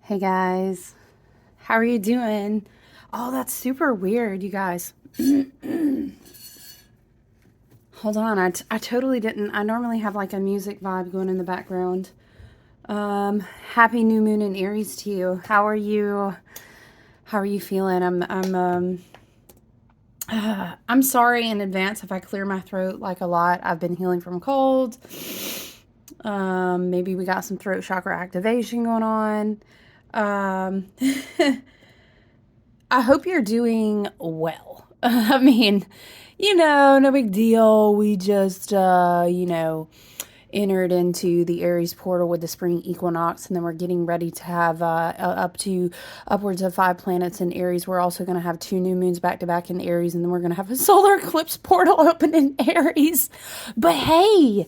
Hey guys, how are you doing? Oh, that's super weird, you guys. Hold on, I totally didn't. I normally have like a music vibe going in the background. Happy new moon in Aries to you. How are you? How are you feeling? I'm sorry in advance if I clear my throat like a lot. I've been healing from cold. Maybe we got some throat chakra activation going on. Um, I hope you're doing well. I mean, no big deal. We just, entered into the Aries portal with the spring equinox, and then we're getting ready to have up to upwards of 5 planets in Aries. We're also going to have 2 new moons back to back in Aries, and then we're going to have a solar eclipse portal open in Aries. But hey,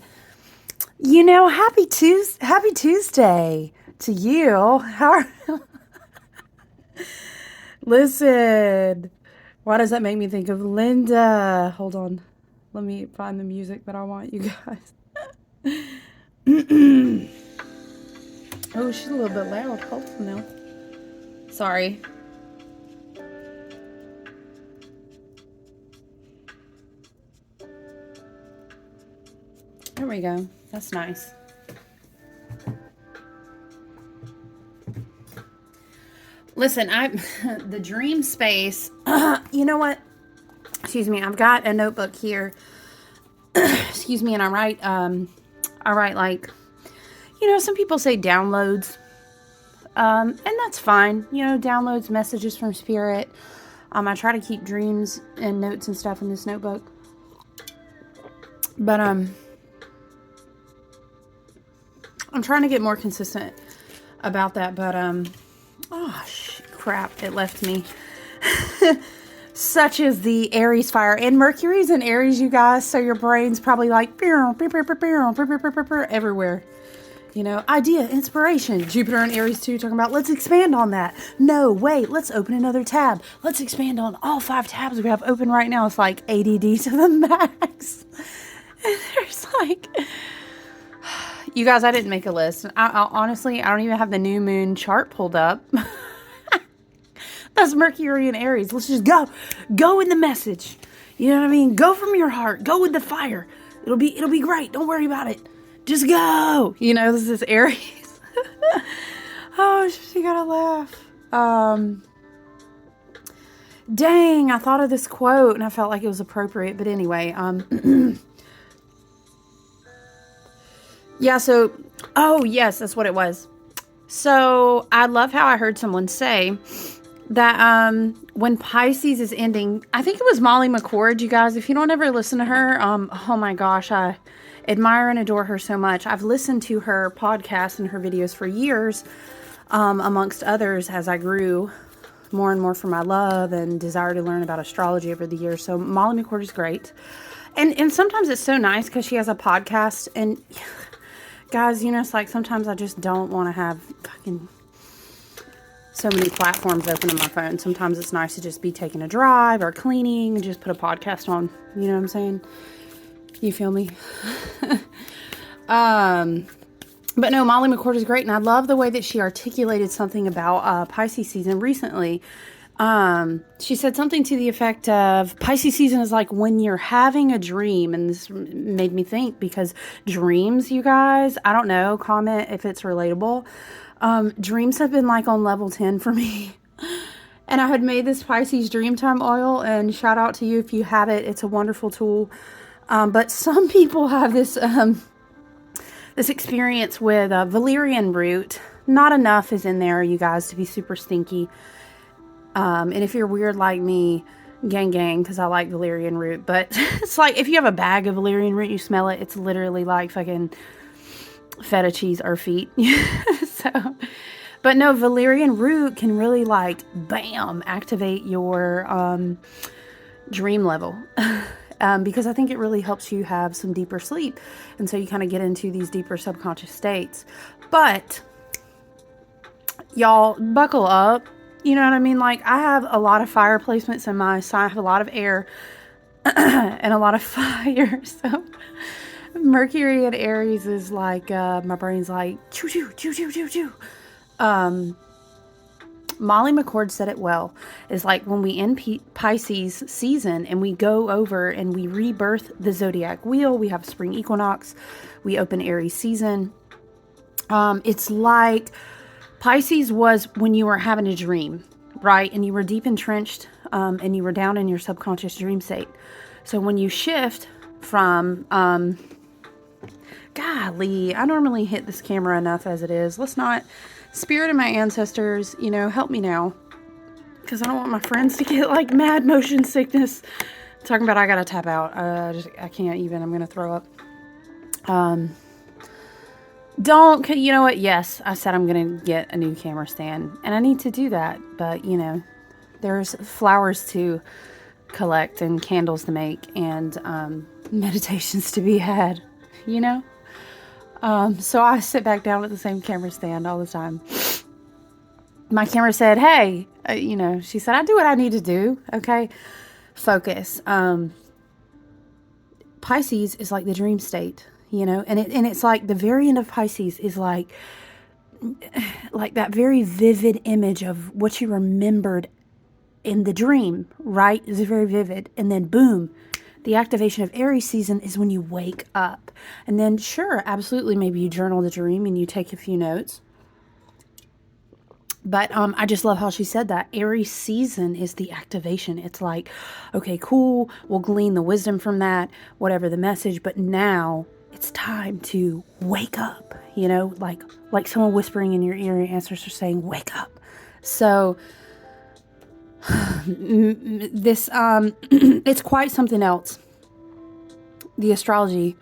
happy Tuesday to you. Listen, why does that make me think of Linda? Hold on. Let me find the music that I want, you guys. Oh, she's a little bit loud. Hold on now. Sorry. There we go. That's nice. Listen, the dream space. You know what? Excuse me. I've got a notebook here. Excuse me, and I write like, some people say downloads, and that's fine. Downloads, messages from spirit. I try to keep dreams and notes and stuff in this notebook, but I'm trying to get more consistent about that. But crap, it left me. Such is the Aries fire, and Mercury's in Aries, you guys. So your brain's probably like everywhere. Idea, inspiration. Jupiter and Aries too, talking about let's expand on that. No, wait, let's open another tab. Let's expand on all 5 tabs we have open right now. It's like ADD to the max. And there's like, you guys, I didn't make a list. Honestly, I don't even have the new moon chart pulled up. That's Mercury and Aries. Let's just go. Go in the message. You know what I mean? Go from your heart. Go with the fire. It'll be great. Don't worry about it. Just go. This is Aries. Oh, she gotta laugh. Dang, I thought of this quote and I felt like it was appropriate. But anyway, yeah, oh yes, that's what it was. So I love how I heard someone say that when Pisces is ending, I think it was Molly McCord, you guys. If you don't ever listen to her, oh my gosh, I admire and adore her so much. I've listened to her podcasts and her videos for years, amongst others, as I grew more and more for my love and desire to learn about astrology over the years. So Molly McCord is great. And sometimes it's so nice because she has a podcast, and guys, it's like sometimes I just don't want to have fucking so many platforms open on my phone. Sometimes it's nice to just be taking a drive or cleaning and just put a podcast on. You know what I'm saying? You feel me? But no, Molly McCord is great. And I love the way that she articulated something about Pisces season recently. She said something to the effect of Pisces season is like when you're having a dream. And this made me think, because dreams, you guys, I don't know, comment if it's relatable. Dreams have been like on level 10 for me. And I had made this Pisces Dreamtime oil, and shout out to you if you have it. It's a wonderful tool. But some people have this experience with valerian root. Not enough is in there, you guys, to be super stinky. And if you're weird like me, gang, because I like valerian root. But it's like if you have a bag of valerian root, you smell it, it's literally like fucking feta cheese or feet. But no, valerian root can really like bam activate your dream level. Because I think it really helps you have some deeper sleep, and so you kind of get into these deeper subconscious states. But y'all buckle up, you know what I mean? Like, I have a lot of fire placements in my sign. I have a lot of air and a lot of fire, so Mercury and Aries is like, my brain's like, choo, choo, choo, choo, choo, choo. Molly McCord said it well. It's like when we end Pisces season and we go over and we rebirth the zodiac wheel, we have spring equinox, we open Aries season. It's like Pisces was when you were having a dream, right? And you were deep entrenched and you were down in your subconscious dream state. So when you shift from, golly, I normally hit this camera enough as it is. Let's not, spirit of my ancestors, help me now. Because I don't want my friends to get like mad motion sickness. Talking about I gotta tap out. I can't even. I'm gonna throw up. You know what? Yes, I said I'm gonna get a new camera stand, and I need to do that. But there's flowers to collect and candles to make and meditations to be had. So I sit back down at the same camera stand all the time. My camera said, hey, she said, I do what I need to do. Okay. Focus. Pisces is like the dream state, and it's like the very end of Pisces is like that very vivid image of what you remembered in the dream, right? Is very vivid. And then boom, the activation of Aries season is when you wake up. And then sure, absolutely, maybe you journal the dream and you take a few notes. But I just love how she said that. Aries season is the activation. It's like, okay, cool. We'll glean the wisdom from that, whatever the message. But now it's time to wake up, like someone whispering in your ear, your ancestors are saying, wake up. So this, it's quite something else. The astrology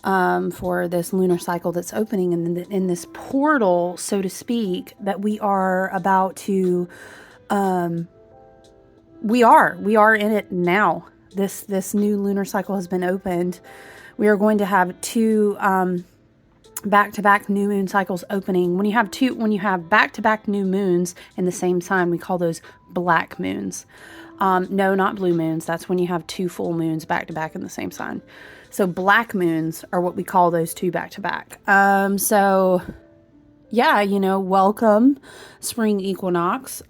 for this lunar cycle that's opening in this portal, so to speak, that we are about to, we are in it now. This new lunar cycle has been opened. We are going to have two back-to-back new moon cycles opening. When you have back-to-back new moons in the same sign, we call those black moons. No, not blue moons. That's when you have two full moons back-to-back in the same sign. So black moons are what we call those two back-to-back. So yeah, welcome spring equinox.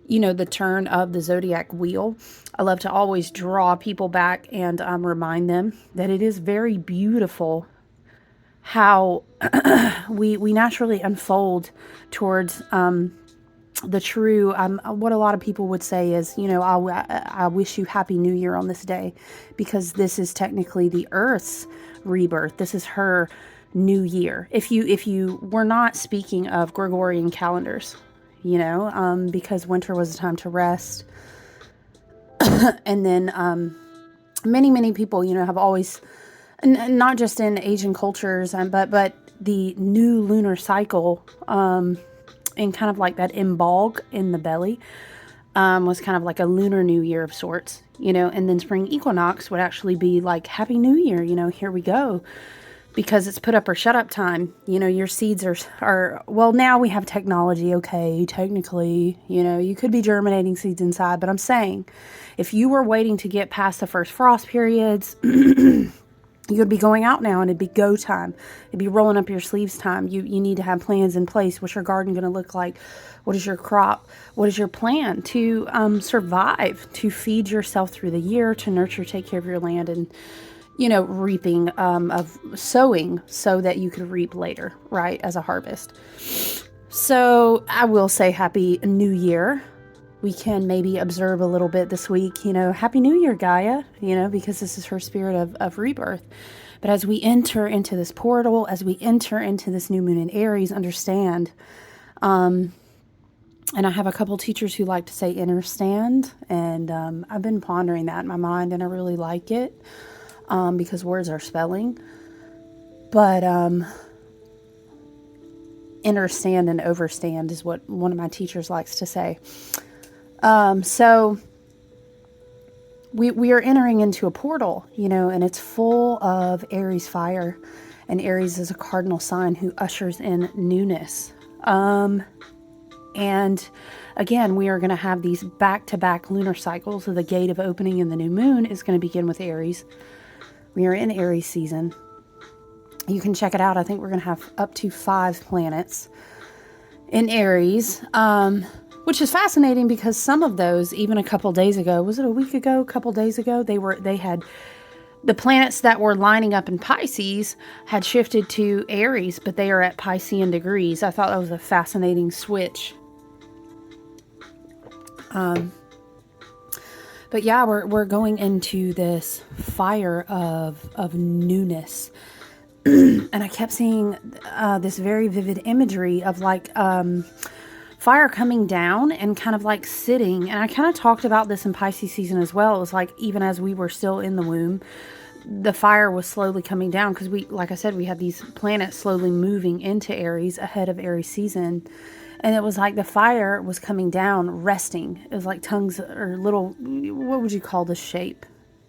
The turn of the zodiac wheel. I love to always draw people back and remind them that it is very beautiful how we naturally unfold towards the true, what a lot of people would say is, I wish you Happy New Year on this day, because this is technically the Earth's rebirth. This is her new year. If you were not speaking of Gregorian calendars, because winter was a time to rest. And then many people, have always, not just in Asian cultures, but the new lunar cycle, and kind of like that embulg in the belly, was kind of like a lunar new year of sorts, and then spring equinox would actually be like Happy New Year, here we go, because it's put up or shut up time. Your seeds are well, now we have technology. Okay, technically, you could be germinating seeds inside, but I'm saying if you were waiting to get past the first frost periods, you'd be going out now and it'd be go time. It'd be rolling up your sleeves time. You need to have plans in place. What's your garden going to look like? What is your crop? What is your plan to survive, to feed yourself through the year, to nurture, take care of your land, and, reaping, of sowing so that you could reap later, right, as a harvest. So I will say Happy New Year. We can maybe observe a little bit this week, Happy New Year, Gaia, because this is her spirit of rebirth. But as we enter into this portal, as we enter into this new moon in Aries, understand, and I have a couple teachers who like to say understand, and I've been pondering that in my mind, and I really like it, because words are spelling. But understand and overstand is what one of my teachers likes to say. So we are entering into a portal, and it's full of Aries fire, and Aries is a cardinal sign who ushers in newness. And again, we are going to have these back-to-back lunar cycles. So the gate of opening in the new moon is going to begin with Aries. We are in Aries season. You can check it out. I think we're going to have up to 5 planets in Aries, which is fascinating because some of those, even a couple days ago, was it a week ago, a couple days ago, they had the planets that were lining up in Pisces had shifted to Aries, but they are at Piscean degrees. I thought that was a fascinating switch. But yeah, we're going into this fire of newness. And I kept seeing this very vivid imagery of like fire coming down and kind of like sitting. And I kind of talked about this in Pisces season as well. It was like even as we were still in the womb, the fire was slowly coming down because we, like I said, we had these planets slowly moving into Aries ahead of Aries season. And it was like the fire was coming down, resting. It was like tongues or little, what would you call this shape?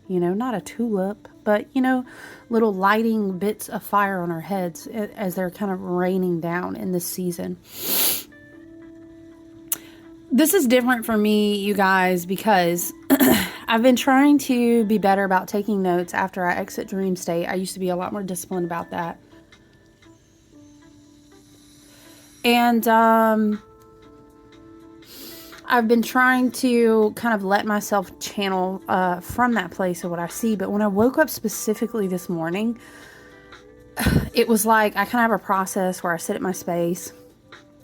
You know, not a tulip, but, you know, little lighting bits of fire on our heads as they're kind of raining down in this season. This is different for me, you guys, because I've been trying to be better about taking notes after I exit dream state. I used to be a lot more disciplined about that. And I've been trying to kind of let myself channel from that place of what I see. But when I woke up specifically this morning, it was like I kind of have a process where I sit at my space.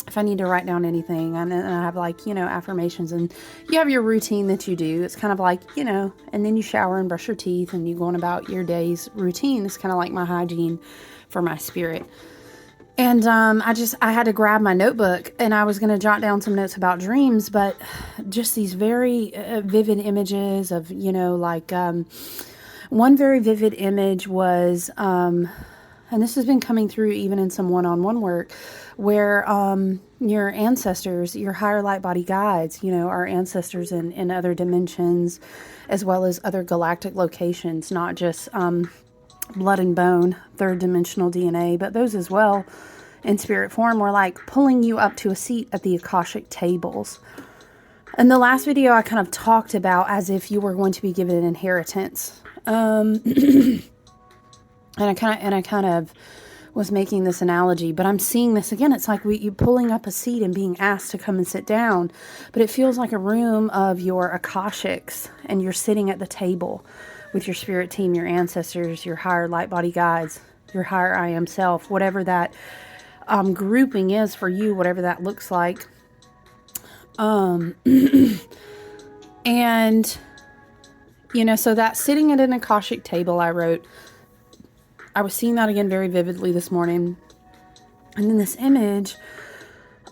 If I need to write down anything, and I have like, you know, affirmations, and you have your routine that you do. It's kind of like, you know, and then you shower and brush your teeth and you go on about your day's routine. It's kind of like my hygiene for my spirit. And I had to grab my notebook, and I was going to jot down some notes about dreams, but just these very vivid images of, you know, like one very vivid image was, and this has been coming through even in some one-on-one work, where your ancestors, your higher light body guides, you know, our ancestors in other dimensions, as well as other galactic locations, not just blood and bone, third dimensional DNA, but those as well in spirit form, were like pulling you up to a seat at the Akashic tables. In the last video, I kind of talked about as if you were going to be given an inheritance. And I kind of was making this analogy, but I'm seeing this again. It's like you pulling up a seat and being asked to come and sit down, but it feels like a room of your Akashics, and you're sitting at the table with your spirit team, your ancestors, your higher light body guides, your higher I am self, whatever that grouping is for you, whatever that looks like. And, you know, so that sitting at an Akashic table, I was seeing that again very vividly this morning. And then this image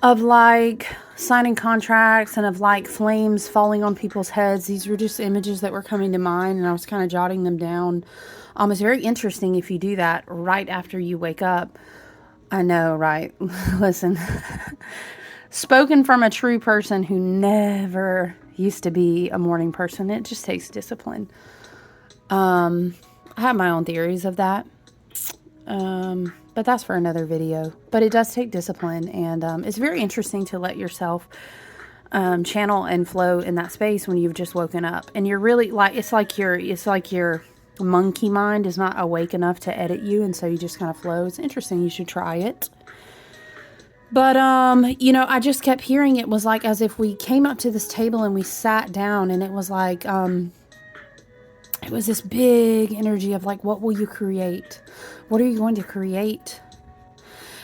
of like signing contracts and of like flames falling on people's heads. These were just images that were coming to mind, and I was kind of jotting them down. It's very interesting if you do that right after you wake up. I know, right? Listen, spoken from a true person who never used to be a morning person. It just takes discipline. I have my own theories of that. But that's for another video. But it does take discipline, and it's very interesting to let yourself channel and flow in that space when you've just woken up, and you're really like, it's like your monkey mind is not awake enough to edit you, and so you just kind of flow. It's interesting. You should try it. But you know, I just kept hearing it was like as if we came up to this table and we sat down, and it was like it was this big energy of like, what will you create? What are you going to create?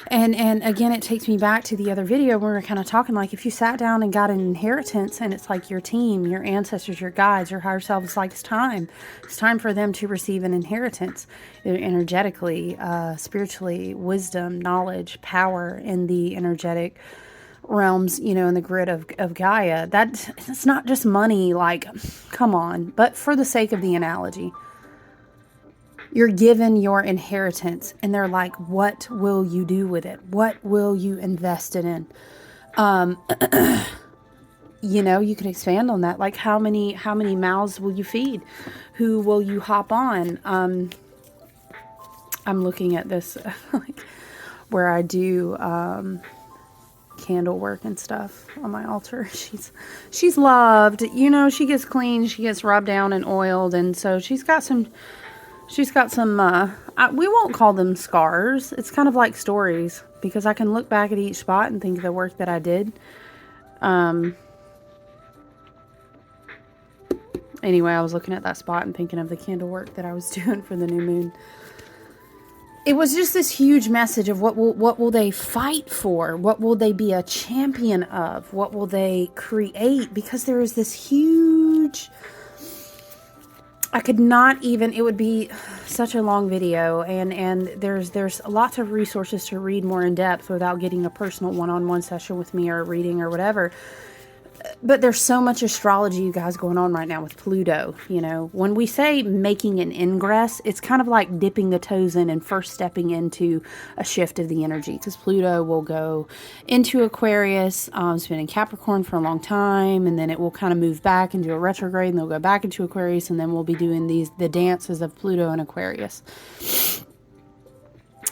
And again, it takes me back to the other video where we were kind of talking like if you sat down and got an inheritance, and it's like your team, your ancestors, your guides, your higher self, it's like it's time for them to receive an inheritance, energetically, spiritually, wisdom, knowledge, power in the energetic realms, you know, in the grid of Gaia. It's not just money, like, come on, but for the sake of the analogy, you're given your inheritance, and they're like, what will you do with it? What will you invest it in? You know, you could expand on that. Like, how many mouths will you feed? Who will you hop on? I'm looking at this, like, where I do, candle work and stuff on my altar. She's loved, you know, she gets clean, she gets rubbed down and oiled, and so she's got some we won't call them scars. It's kind of like stories. because I can look back at each spot and think of the work that I did. Anyway, I was looking at that spot and thinking of the candle work that I was doing for the new moon. It was just this huge message of what will they fight for? What will they be a champion of? What will they create? Because there is this huge... I could not even... It would be such a long video, and there's lots of resources to read more in depth without getting a personal one-on-one session with me or a reading or whatever. But there's so much astrology, you guys, going on right now with Pluto. You know, when we say making an ingress, it's kind of like dipping the toes in and first stepping into a shift of the energy. Because Pluto will go into Aquarius, it's been in Capricorn for a long time, and then it will kind of move back into a retrograde, and they'll go back into Aquarius, and then we'll be doing the dances of Pluto and Aquarius.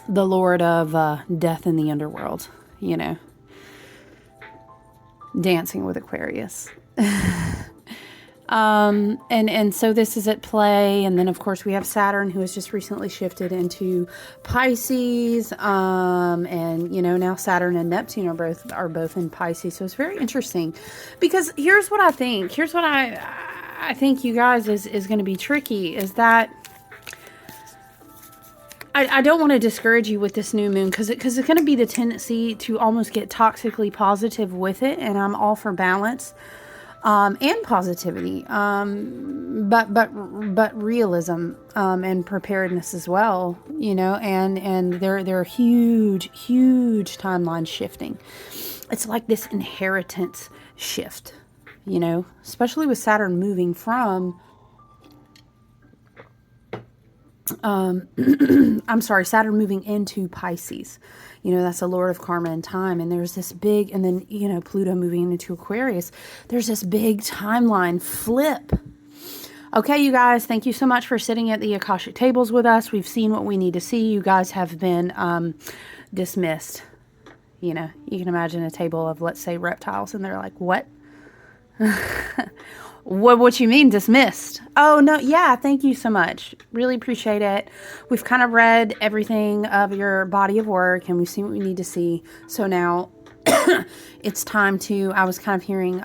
The Lord of death in the underworld, you know. Dancing with Aquarius. And so this is at play. And then of course we have Saturn, who has just recently shifted into Pisces. And you know, now Saturn and Neptune are both in Pisces. So it's very interesting, because here's what I think. Here's what I think, you guys, is going to be tricky, is that I don't want to discourage you with this new moon, because it's going to be the tendency to almost get toxically positive with it, and I'm all for balance and positivity, but realism and preparedness as well, you know, and there are huge timelines shifting. It's like this inheritance shift, you know, especially with Saturn moving from Saturn moving into Pisces. You know, that's the Lord of Karma and Time. And there's this big, and then, you know, Pluto moving into Aquarius. There's this big timeline flip. Okay, you guys, thank you so much for sitting at the Akashic tables with us. We've seen what we need to see. You guys have been dismissed. You know, you can imagine a table of, let's say, reptiles, and they're like, what? What you mean dismissed? Oh, no. Yeah. Thank you so much. Really appreciate it. We've kind of read everything of your body of work, and we've seen what we need to see. So now it's time to, I was kind of hearing,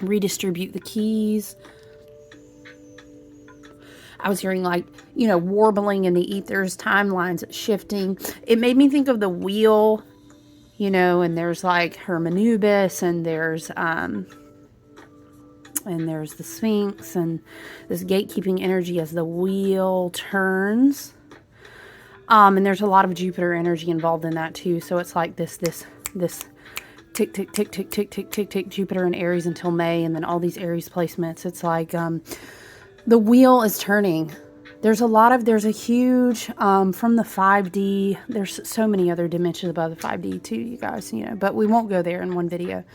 redistribute the keys. I was hearing, like, you know, warbling in the ethers, timelines shifting. It made me think of the wheel, you know, and there's like Hermanubis, and there's the Sphinx, and this gatekeeping energy as the wheel turns. And there's a lot of Jupiter energy involved in that too. So it's like this tick, tick, tick, tick, tick, tick, tick, tick, Jupiter and Aries until May, and then all these Aries placements. It's like the wheel is turning. There's a huge, from the 5D, there's so many other dimensions above the 5D too, you guys, you know, but we won't go there in one video.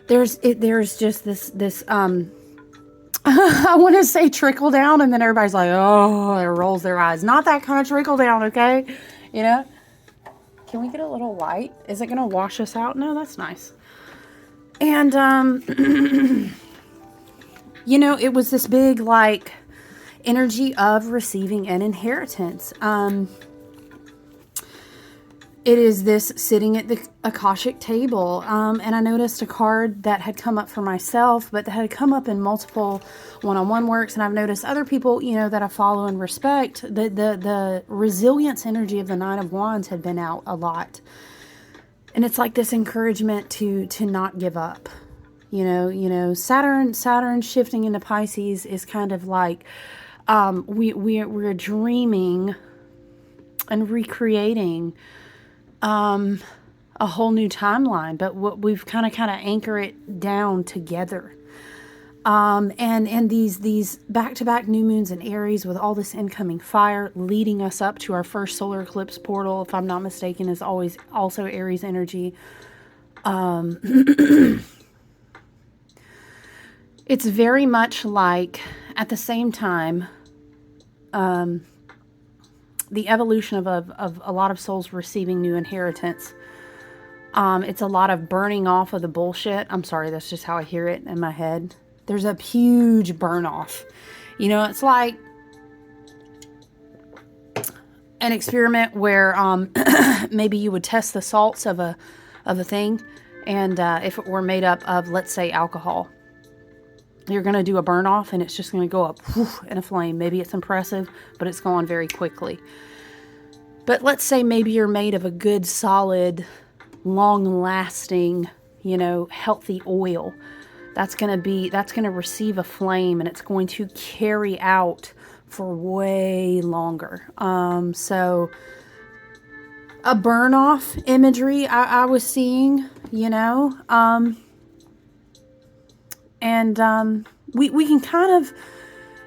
There's just this I want to say trickle down, and then everybody's like, oh, it rolls their eyes. Not that kind of trickle down, okay? You know? Can we get a little light? Is it going to wash us out? No, that's nice. And, you know, it was this big, like, energy of receiving an inheritance. It is this sitting at the Akashic table. And I noticed a card that had come up for myself, but that had come up in multiple one-on-one works. And I've noticed other people, you know, that I follow and respect, the resilience energy of the Nine of Wands had been out a lot. And it's like this encouragement to not give up. You know, Saturn shifting into Pisces is kind of like, we're dreaming and recreating a whole new timeline, but what we've kind of anchor it down together. And these back-to-back new moons in Aries with all this incoming fire leading us up to our first solar eclipse portal, if I'm not mistaken, is always also Aries energy. It's very much like, at the same time, the evolution of a lot of souls receiving new inheritance. It's a lot of burning off of the bullshit. I'm sorry, that's just how I hear it in my head. There's a huge burn off. You know, it's like, an experiment where maybe you would test the salts of a thing, and if it were made up of, let's say, alcohol, you're going to do a burn off and it's just going to go up in a flame. Maybe it's impressive, but it's going very quickly. But let's say maybe you're made of a good, solid, long-lasting, healthy oil. That's going to receive a flame, and it's going to carry out for way longer. So a burn off imagery I was seeing, and we can kind of,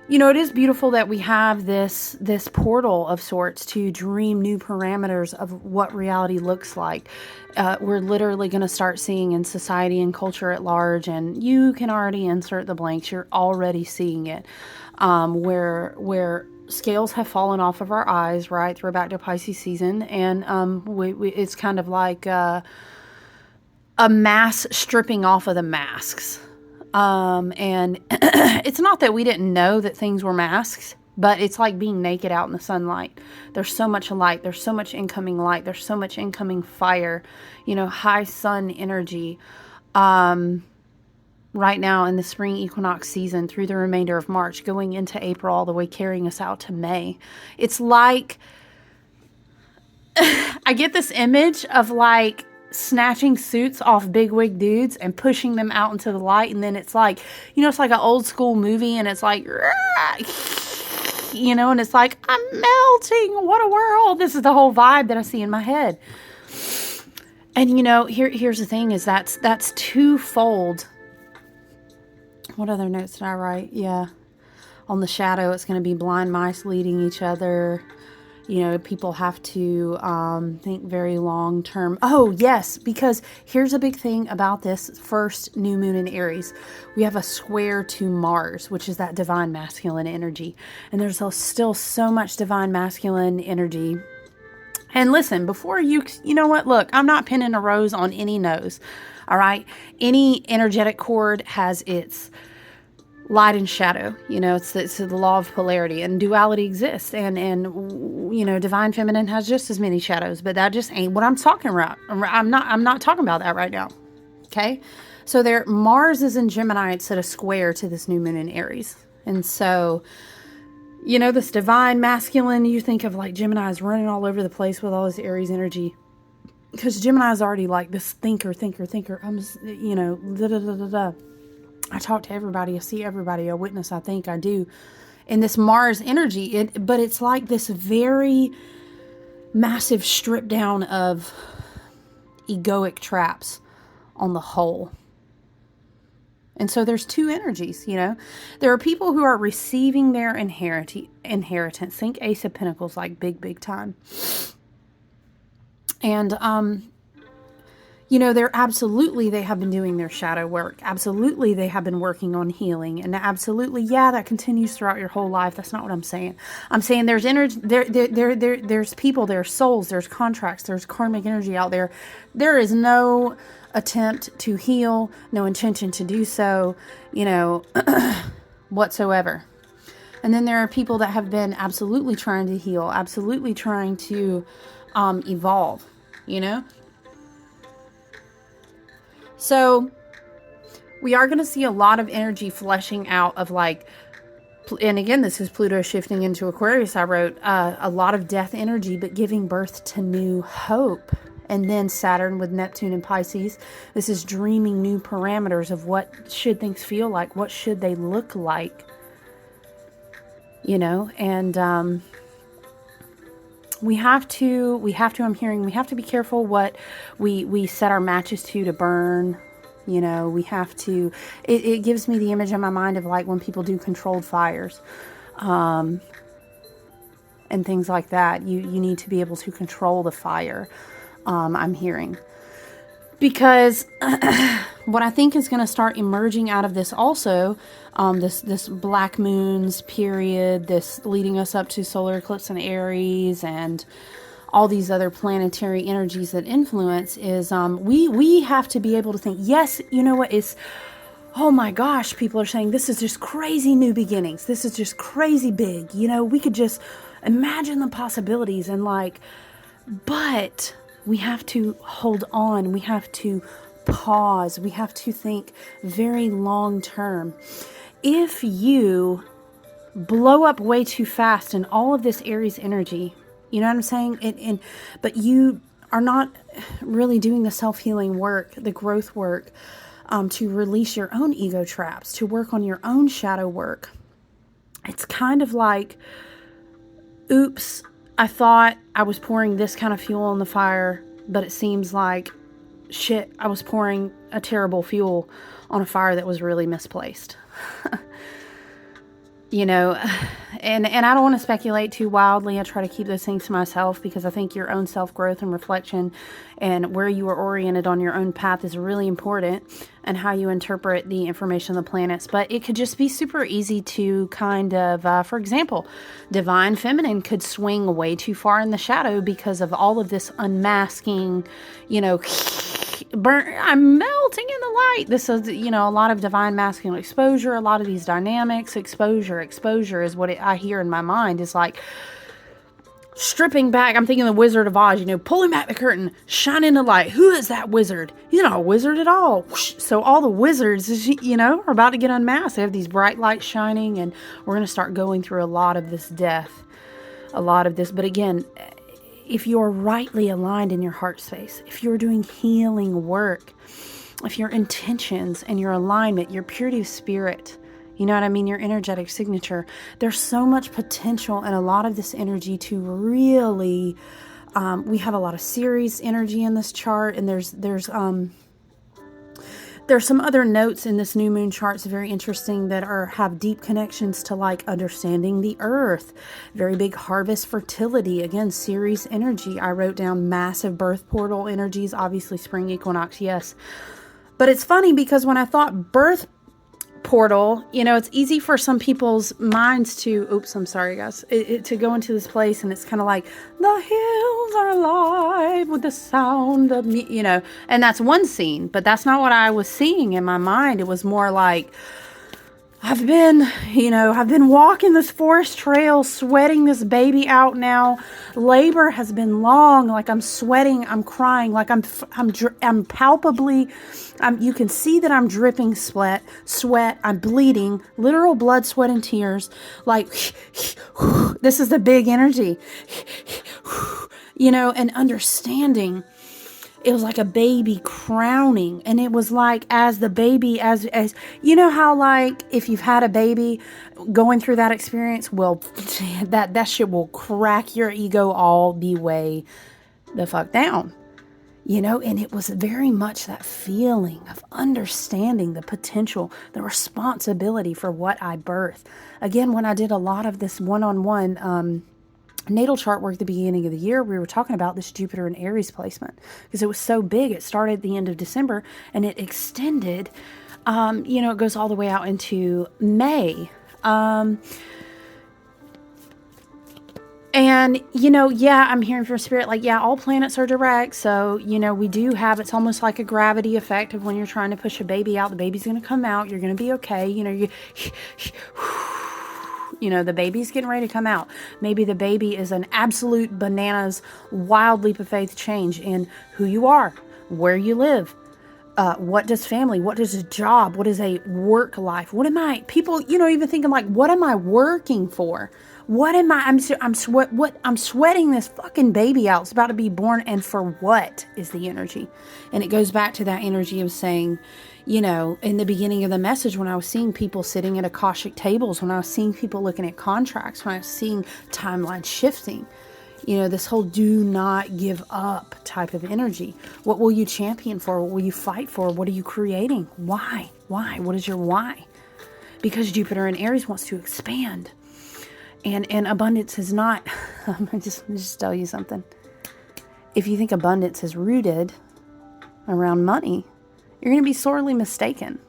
it is beautiful that we have this portal of sorts to dream new parameters of what reality looks like. We're literally going to start seeing in society and culture at large, and you can already insert the blanks. You're already seeing it, where scales have fallen off of our eyes, right? We're back to Pisces season, and it's kind of like a mass stripping off of the masks. And it's not that we didn't know that things were masks, but it's like being naked out in the sunlight. There's so much light. There's so much incoming light. There's so much incoming fire, high sun energy. Right now in the spring equinox season through the remainder of March, going into April, all the way carrying us out to May. It's like, I get this image of like snatching suits off bigwig dudes and pushing them out into the light, and then it's like, it's like an old school movie, and it's like, and it's like, I'm melting, what a world. This is the whole vibe that I see in my head. And here's the thing, is that's twofold. What other notes did I write? Yeah, on the shadow, it's going to be blind mice leading each other. People have to think very long term. Oh, yes, because here's a big thing about this first new moon in Aries. We have a square to Mars, which is that divine masculine energy. And there's still so much divine masculine energy. And listen, before you know what? Look, I'm not pinning a rose on any nose. All right? Any energetic cord has its light and shadow. It's the law of polarity, and duality exists, and divine feminine has just as many shadows, but that just ain't what I'm talking about. I'm not talking about that right now. Okay, so Mars is in Gemini. It's at a square to this new moon in Aries, and so this divine masculine, you think of like Gemini is running all over the place with all this Aries energy, because Gemini is already like this thinker. I'm I talk to everybody, I see everybody, I witness, I think, I do. In this Mars energy, but it's like this very massive strip down of egoic traps on the whole. And so there's two energies, There are people who are receiving their inheritance. Think Ace of Pentacles, like big time. And, they have been doing their shadow work. Absolutely, they have been working on healing. And absolutely, that continues throughout your whole life. That's not what I'm saying. I'm saying there's energy, there's people, there's souls, there's contracts, there's karmic energy out there. There is no attempt to heal, no intention to do so, whatsoever. And then there are people that have been absolutely trying to heal, absolutely trying to evolve, So we are going to see a lot of energy fleshing out of like, and again, this is Pluto shifting into Aquarius. I wrote a lot of death energy, but giving birth to new hope. And then Saturn with Neptune and Pisces. This is dreaming new parameters of what should things feel like? What should they look like? And we have to, I'm hearing, we have to be careful what we set our matches to burn. We have to, it gives me the image in my mind of like when people do controlled fires, and things like that. You need to be able to control the fire, I'm hearing. Because what I think is going to start emerging out of this also, this black moons period, this leading us up to solar eclipse in Aries and all these other planetary energies that influence is we have to be able to think, yes, it's, oh my gosh, people are saying this is just crazy new beginnings. This is just crazy big. We could just Imagine the possibilities and like, but we have to hold on. We have to pause. We have to think very long term. If you blow up way too fast in all of this Aries energy, you know what I'm saying? But you are not really doing the self-healing work, the growth work, to release your own ego traps, to work on your own shadow work. It's kind of like, oops, I thought I was pouring this kind of fuel on the fire, but it seems like, shit, I was pouring a terrible fuel on a fire that was really misplaced. You know, and I don't want to speculate too wildly. I try to keep those things to myself because I think your own self-growth and reflection and where you are oriented on your own path is really important, and how you interpret the information of the planets. But it could just be super easy to kind of, for example, divine feminine could swing way too far in the shadow because of all of this unmasking, you know, I'm melting in the light. This is, you know, a lot of divine masculine exposure, a lot of these dynamics. Exposure is what I hear in my mind, is like stripping back. I'm thinking the Wizard of Oz, you know, pulling back the curtain, shining the light. Who is that wizard? He's not a wizard at all. So all the wizards, you know, are about to get unmasked. They have these bright lights shining, and we're going to start going through a lot of this death, a lot of this. But again, if you're rightly aligned in your heart space, if you're doing healing work, if your intentions and your alignment, your purity of spirit, you know what I mean, your energetic signature, there's so much potential in a lot of this energy to really, we have a lot of Ceres energy in this chart, and there's some other notes in this new moon chart. It's very interesting that have deep connections to like understanding the earth. Very big harvest fertility. Again, Ceres energy. I wrote down massive birth portal energies. Obviously spring equinox, yes. But it's funny because when I thought birth portal, you know, it's easy for some people's minds to, oops, I'm sorry guys, to go into this place, and it's kind of like, the hills are alive with the sound of me, you know, and that's one scene, but that's not what I was seeing in my mind. It was more like, I've been walking this forest trail, sweating this baby out now. Labor has been long. Like I'm sweating, I'm crying, like I'm palpably, you can see that I'm dripping sweat. I'm bleeding, literal blood, sweat, and tears. Like, this is the big energy, you know, and understanding. It was like a baby crowning, and it was like as the baby, as you know how like if you've had a baby going through that experience, well, that shit will crack your ego all the way the fuck down, you know. And it was very much that feeling of understanding the potential, the responsibility for what I birth. Again, when I did a lot of this one-on-one natal chart work at the beginning of the year, we were talking about this Jupiter and Aries placement because it was so big. It started at the end of December and it extended, you know, it goes all the way out into May. And, you know, yeah, I'm hearing from spirit, like, yeah, all planets are direct. So, you know, we do have, it's almost like a gravity effect of when you're trying to push a baby out, the baby's going to come out. You're going to be okay. You know, you know, the baby's getting ready to come out. Maybe the baby is an absolute bananas, wild leap of faith change in who you are, where you live, what does family, what does a job, what is a work life, what am I, people, you know, even thinking like, what am I working for? What am I, I'm sweating this fucking baby out. It's about to be born, and for what is the energy? And it goes back to that energy of saying, you know, in the beginning of the message, when I was seeing people sitting at Akashic tables, when I was seeing people looking at contracts, when I was seeing timelines shifting, you know, this whole do not give up type of energy. What will you champion for? What will you fight for? What are you creating? Why? What is your why? Because Jupiter in Aries wants to expand. And abundance is not, just tell you something. If you think abundance is rooted around money, you're going to be sorely mistaken.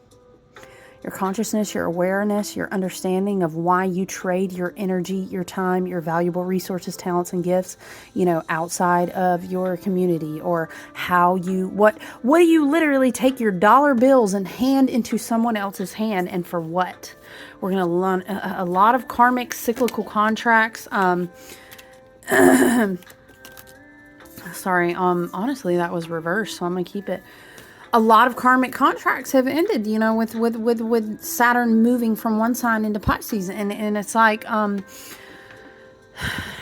your consciousness, your awareness, your understanding of why you trade your energy, your time, your valuable resources, talents, and gifts, outside of your community, or what do you literally take your dollar bills and hand into someone else's hand, and for what? We're going to learn a lot of karmic cyclical contracts. Sorry, honestly, that was reversed, so I'm going to keep it. A lot of karmic contracts have ended, with Saturn moving from one sign into Pisces. And it's like,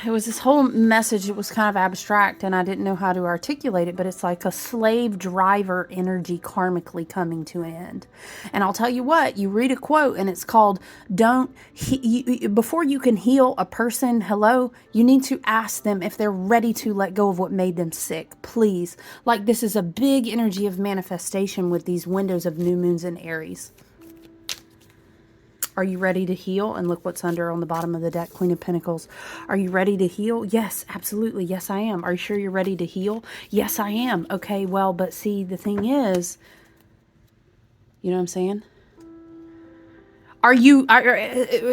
it was this whole message. It was kind of abstract and I didn't know how to articulate it, but it's like a slave driver energy karmically coming to an end. And I'll tell you what, you read a quote and it's called, before you can heal a person, you need to ask them if they're ready to let go of what made them sick, please. Like, this is a big energy of manifestation with these windows of new moons in Aries. Are you ready to heal? And look what's under on the bottom of the deck, Queen of Pentacles. Are you ready to heal? Yes, absolutely. Yes, I am. Are you sure you're ready to heal? Yes, I am. Okay, well, but see, the thing is, you know what I'm saying?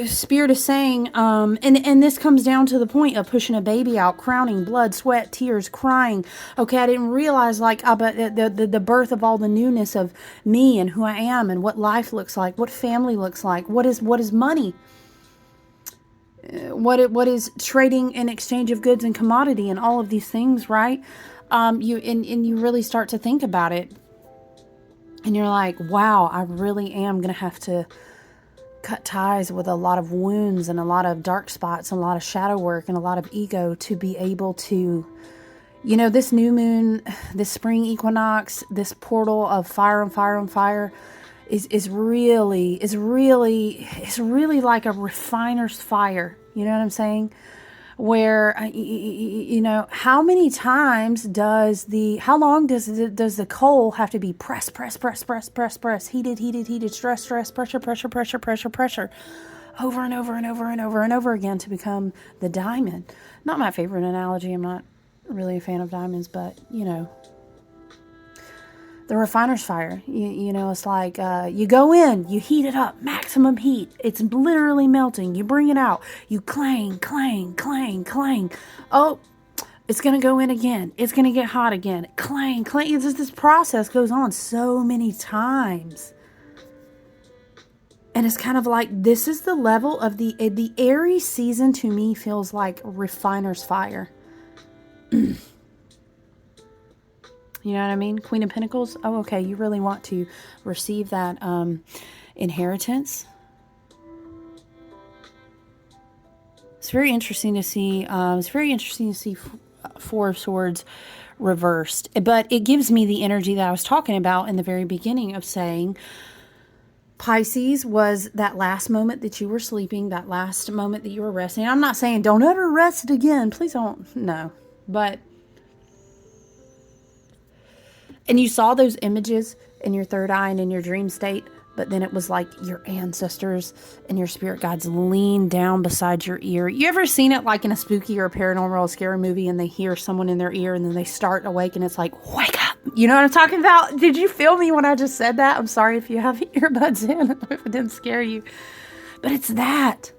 Spirit is saying, and this comes down to the point of pushing a baby out, crowning, blood, sweat, tears, crying. Okay, I didn't realize, but the birth of all the newness of me and who I am and what life looks like, what family looks like, what is money, what is trading in exchange of goods and commodity and all of these things, right? You really start to think about it, and you're like, wow, I really am gonna have to cut ties with a lot of wounds and a lot of dark spots and a lot of shadow work and a lot of ego to be able to, this new moon, this spring equinox, this portal of fire on fire on fire is really like a refiner's fire. You know what I'm saying? Where, how many times how long does the coal have to be pressed, heated, stress, pressure, over and over and over and over and over again to become the diamond? Not my favorite analogy. I'm not really a fan of diamonds, but, the refiner's fire, it's like, you go in, you heat it up, maximum heat. It's literally melting. You bring it out. You clang, clang, clang, clang. Oh, it's going to go in again. It's going to get hot again. Clang, clang. It's just, this process goes on so many times. And it's kind of like, this is the level of the Aries season to me feels like refiner's fire. You know what I mean? Queen of Pentacles. Oh, okay. You really want to receive that inheritance. It's very interesting to see. Four of Swords reversed. But it gives me the energy that I was talking about in the very beginning of saying Pisces was that last moment that you were sleeping, that last moment that you were resting. I'm not saying don't ever rest again. Please don't. No. But... and you saw those images in your third eye and in your dream state, but then it was like your ancestors and your spirit guides lean down beside your ear. You ever seen it like in a spooky or a paranormal or scary movie and they hear someone in their ear and then they start awake and it's like, wake up. You know what I'm talking about? Did you feel me when I just said that? I'm sorry if you have earbuds in, if it didn't scare you. But it's that.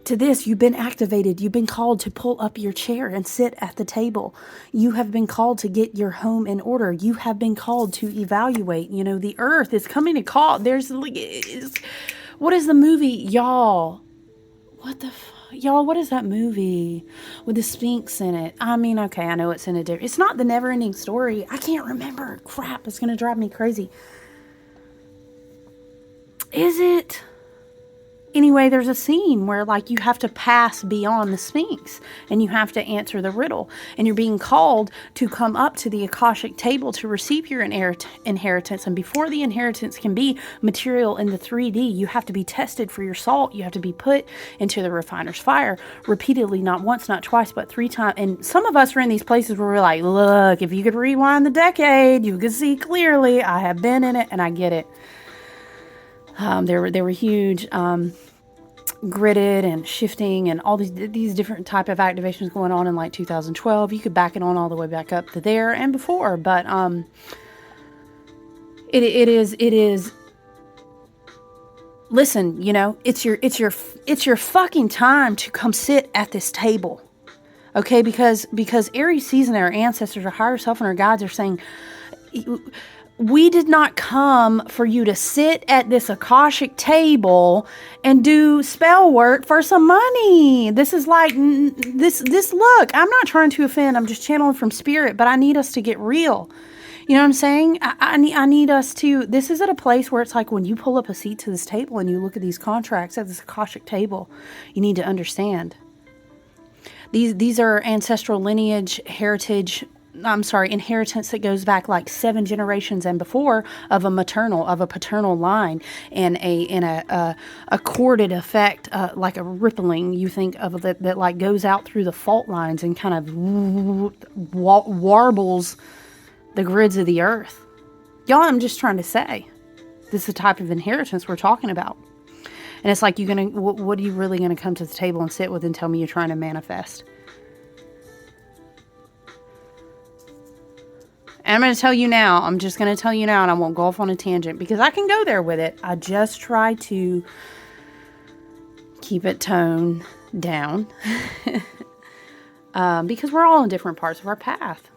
To this, you've been activated. You've been called to pull up your chair and sit at the table. You have been called to get your home in order. You have been called to evaluate. The earth is coming to call. What is the movie? Y'all, what is that movie with the Sphinx in it? I mean, okay, I know it's in a different... it's not the never-ending story. I can't remember. Crap, it's going to drive me crazy. Is it... Anyway, there's a scene where you have to pass beyond the Sphinx and you have to answer the riddle and you're being called to come up to the Akashic table to receive your inheritance. And before the inheritance can be material in the 3D, you have to be tested for your salt. You have to be put into the refiner's fire repeatedly, not once, not twice, but 3 times. And some of us are in these places where we're like, look, if you could rewind the decade, you could see clearly. I have been in it and I get it. There were huge, gridded and shifting and all these different type of activations going on in 2012. You could back it on all the way back up to there and before, but it is Listen, it's your fucking time to come sit at this table. Okay, because Aries season, our ancestors, our higher self, and our guides are saying, we did not come for you to sit at this Akashic table and do spell work for some money. This is like, this look, I'm not trying to offend. I'm just channeling from spirit, but I need us to get real. You know what I'm saying? I need us to, this is at a place where it's like when you pull up a seat to this table and you look at these contracts at this Akashic table, you need to understand. These are ancestral lineage, inheritance that goes back like 7 generations and before of a paternal line, and a corded effect, like a rippling, you think of that like goes out through the fault lines and kind of warbles the grids of the earth. Y'all, I'm just trying to say, this is the type of inheritance we're talking about. And it's like, what are you really going to come to the table and sit with and tell me you're trying to manifest? And I'm going to tell you now, I'm just going to tell you now, and I won't go off on a tangent because I can go there with it. I just try to keep it toned down because we're all in different parts of our path.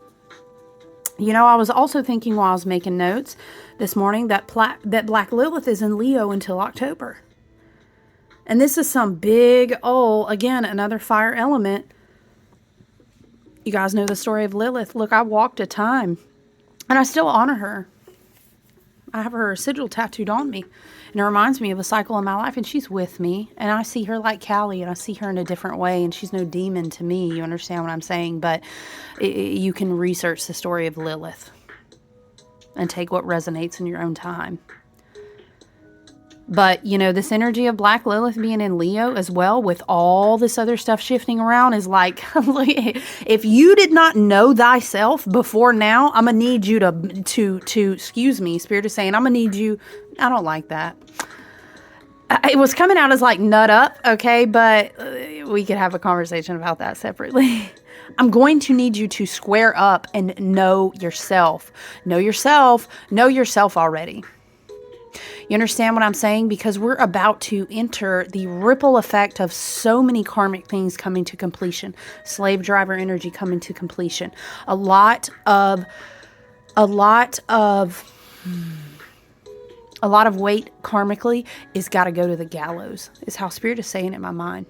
I was also thinking while I was making notes this morning that Black Lilith is in Leo until October. And this is some big, again, another fire element. You guys know the story of Lilith. Look, I walked a time, and I still honor her. I have her sigil tattooed on me, and it reminds me of a cycle in my life, and she's with me, and I see her like Callie, and I see her in a different way, and she's no demon to me. You understand what I'm saying? But you can research the story of Lilith and take what resonates in your own time. But, this energy of Black Lilith being in Leo as well, with all this other stuff shifting around, is like, if you did not know thyself before now, I'm going to need you to, excuse me, Spirit is saying, I'm going to need you. I don't like that. It was coming out as like nut up, okay? But we could have a conversation about that separately. I'm going to need you to square up and know yourself. Know yourself already. You understand what I'm saying? Because we're about to enter the ripple effect of so many karmic things coming to completion. Slave driver energy coming to completion. A lot of weight karmically is got to go to the gallows, is how Spirit is saying it in my mind.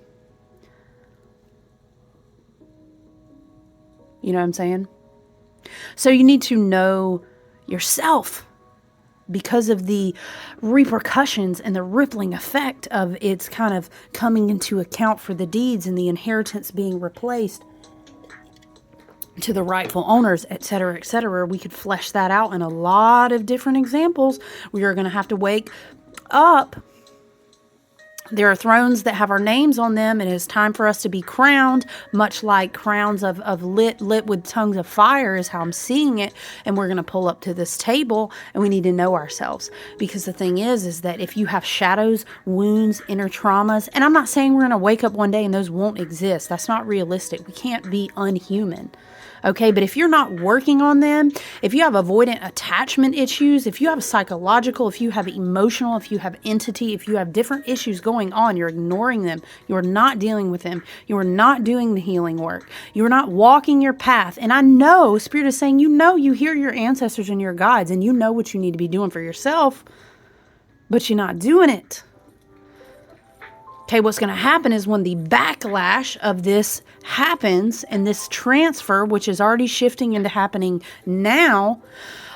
You know what I'm saying? So you need to know yourself, because of the repercussions and the rippling effect of its kind of coming into account for the deeds and the inheritance being replaced to the rightful owners, etc., etc. We could flesh that out in a lot of different examples. We are going to have to wake up. There are thrones that have our names on them, and it is time for us to be crowned, much like crowns of lit with tongues of fire is how I'm seeing it. And we're going to pull up to this table, and we need to know ourselves. Because the thing is that if you have shadows, wounds, inner traumas, and I'm not saying we're going to wake up one day and those won't exist. That's not realistic. We can't be unhuman. Okay, but if you're not working on them, if you have avoidant attachment issues, if you have psychological, if you have emotional, if you have entity, if you have different issues going on, you're ignoring them, you're not dealing with them, you're not doing the healing work, you're not walking your path. And I know Spirit is saying, you hear your ancestors and your guides, and you know what you need to be doing for yourself, but you're not doing it. Okay, what's going to happen is when the backlash of this happens and this transfer, which is already shifting into happening now,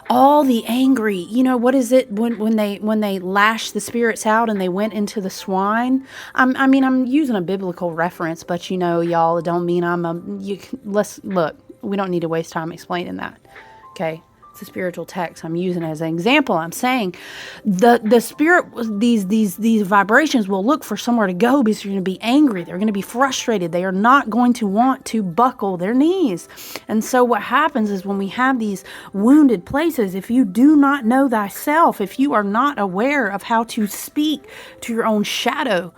all the angry, what is it when they lashed the spirits out and they went into the swine? I'm using a biblical reference, but y'all, it don't mean let's look. We don't need to waste time explaining that. Okay. It's a spiritual text I'm using as an example. I'm saying the spirit, these vibrations will look for somewhere to go because you're going to be angry. They're going to be frustrated. They are not going to want to buckle their knees. And so what happens is when we have these wounded places, if you do not know thyself, if you are not aware of how to speak to your own shadow,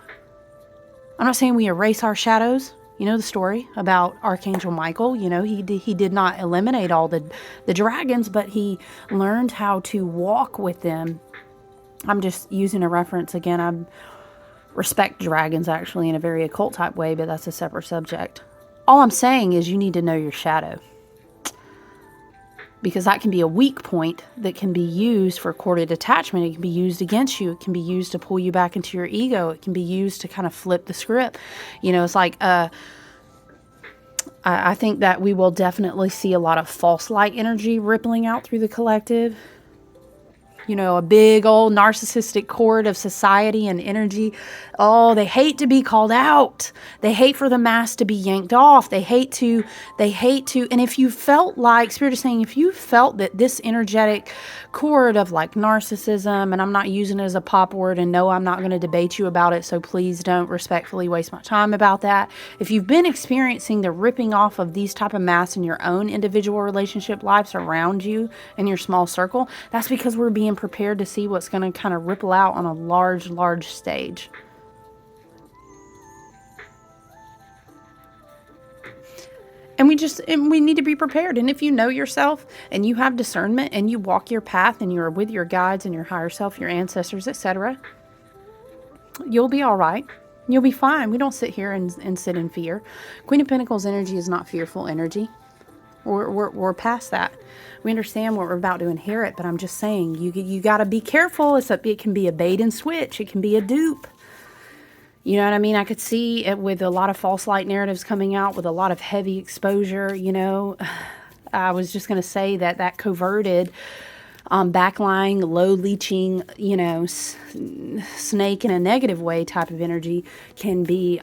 I'm not saying we erase our shadows. You know the story about Archangel Michael. He did not eliminate all the dragons, but he learned how to walk with them I'm just using a reference. Again, I respect dragons actually in a very occult type way, but that's a separate subject. All I'm saying is you need to know your shadow. Because that can be a weak point that can be used for corded attachment. It can be used against you. It can be used to pull you back into your ego. It can be used to kind of flip the script. You know, it's like, I think that we will definitely see a lot of false light energy rippling out through the collective. You know, a big old narcissistic cord of society and energy. Oh, they hate to be called out. They hate for the mask to be yanked off. They hate to, and if you felt like, Spirit is saying, if you felt that this energetic cord of like narcissism, and I'm not using it as a pop word, and no, I'm not going to debate you about it, so please don't respectfully waste my time about that. If you've been experiencing the ripping off of these type of masks in your own individual relationship lives around you in your small circle, that's because we're being prepared to see what's going to kind of ripple out on a large stage. And we need to be prepared. And if you know yourself and you have discernment and you walk your path and you're with your guides and your higher self, your ancestors, etc., you'll be all right. You'll be fine. We don't sit here and sit in fear. Queen of Pentacles energy is not fearful energy. We're past that. We understand what we're about to inherit, but I'm just saying, you got to be careful. It can be a bait and switch. It can be a dupe. You know what I mean? I could see it with a lot of false light narratives coming out with a lot of heavy exposure, you know. I was just going to say that coverted, backlying, low leeching, you know, snake in a negative way type of energy can be,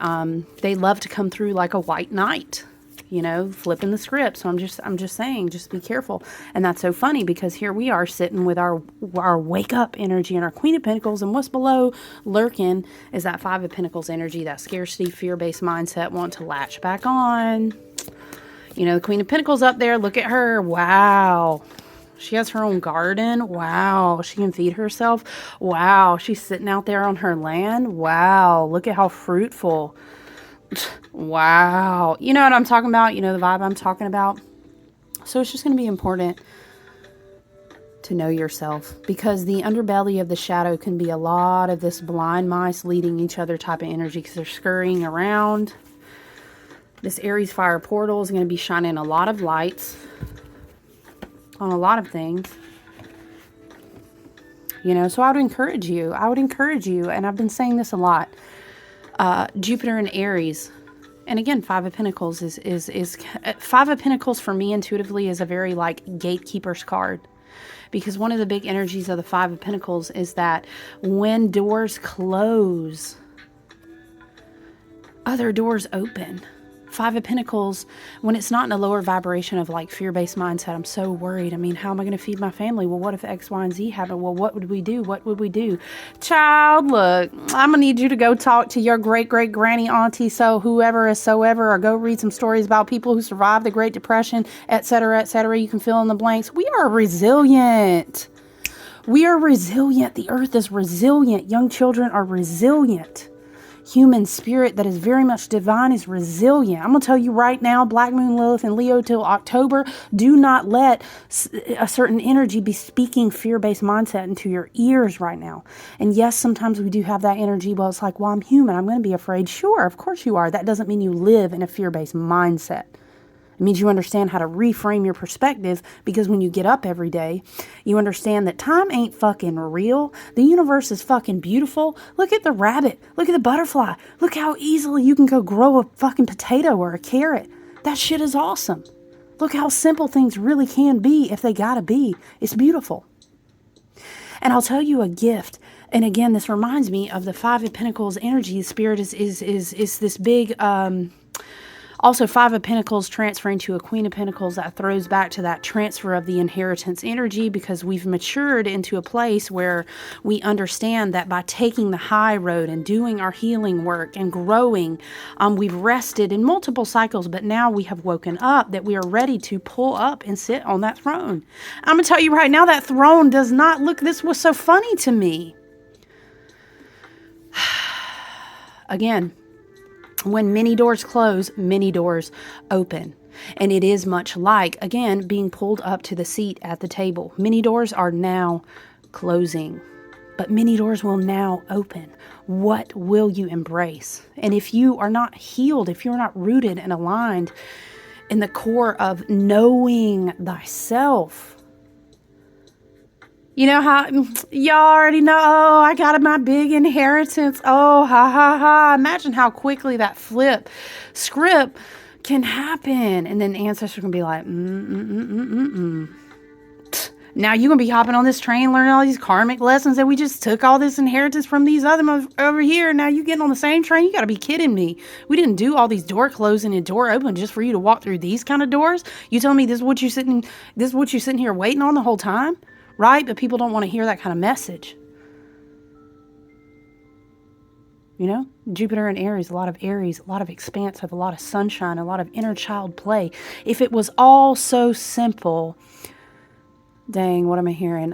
they love to come through like a white knight. You know, flipping the script. So I'm just saying, just be careful. And that's so funny because here we are sitting with our wake up energy and our Queen of Pentacles, and what's below lurking is that Five of Pentacles energy, that scarcity, fear-based mindset, want to latch back on. You know, the Queen of Pentacles up there, look at her. Wow. She has her own garden. Wow. She can feed herself. Wow. She's sitting out there on her land. Wow. Look at how fruitful. Wow. You know what I'm talking about? You know the vibe I'm talking about? So it's just going to be important to know yourself, because the underbelly of the shadow can be a lot of this blind mice leading each other type of energy, because they're scurrying around. This Aries fire portal is going to be shining a lot of lights on a lot of things. You know, so I would encourage you, and I've been saying this a lot. Jupiter and Aries, and again, Five of Pentacles is Five of Pentacles for me intuitively is a very like gatekeeper's card, because one of the big energies of the Five of Pentacles is that when doors close, other doors open. Five of Pentacles, when it's not in a lower vibration of like fear-based mindset, I'm so worried. I mean, how am I going to feed my family? Well, what if X, Y, and Z happen? Well, what would we do? What would we do? Child, look, I'm going to need you to go talk to your great-great-granny auntie, so whoever is so ever, or go read some stories about people who survived the Great Depression, etc., etc. You can fill in the blanks. We are resilient. We are resilient. The earth is resilient. Young children are resilient. Human spirit that is very much divine is resilient. I'm going to tell you right now, Black Moon, Lilith, and Leo till October, do not let a certain energy be speaking fear-based mindset into your ears right now. And yes, sometimes we do have that energy. Well, it's like, well, I'm human. I'm going to be afraid. Sure, of course you are. That doesn't mean you live in a fear-based mindset. It means you understand how to reframe your perspective, because when you get up every day, you understand that time ain't fucking real. The universe is fucking beautiful. Look at the rabbit. Look at the butterfly. Look how easily you can go grow a fucking potato or a carrot. That shit is awesome. Look how simple things really can be if they gotta be. It's beautiful. And I'll tell you a gift. And again, this reminds me of the Five of Pentacles energy. Spirit is this big... Also, Five of Pentacles transferring to a Queen of Pentacles, that throws back to that transfer of the inheritance energy, because we've matured into a place where we understand that by taking the high road and doing our healing work and growing, we've rested in multiple cycles, but now we have woken up that we are ready to pull up and sit on that throne. I'm going to tell you right now, that throne does not look, this was so funny to me. Again, when many doors close, many doors open. And it is much like, again, being pulled up to the seat at the table. Many doors are now closing, but many doors will now open. What will you embrace? And if you are not healed, if you're not rooted and aligned in the core of knowing thyself, you know how y'all already know, oh, I got my big inheritance. Oh, ha, ha, ha. Imagine how quickly that flip script can happen. And then ancestors can be like, Now you're going to be hopping on this train, learning all these karmic lessons that we just took all this inheritance from these other over here. Now you getting on the same train? You got to be kidding me. We didn't do all these door closing and door open just for you to walk through these kind of doors. You telling me this is what you're sitting here waiting on the whole time? Right? But people don't want to hear that kind of message. You know, Jupiter and Aries, a lot of expansive, a lot of sunshine, a lot of inner child play. If it was all so simple, dang, what am I hearing?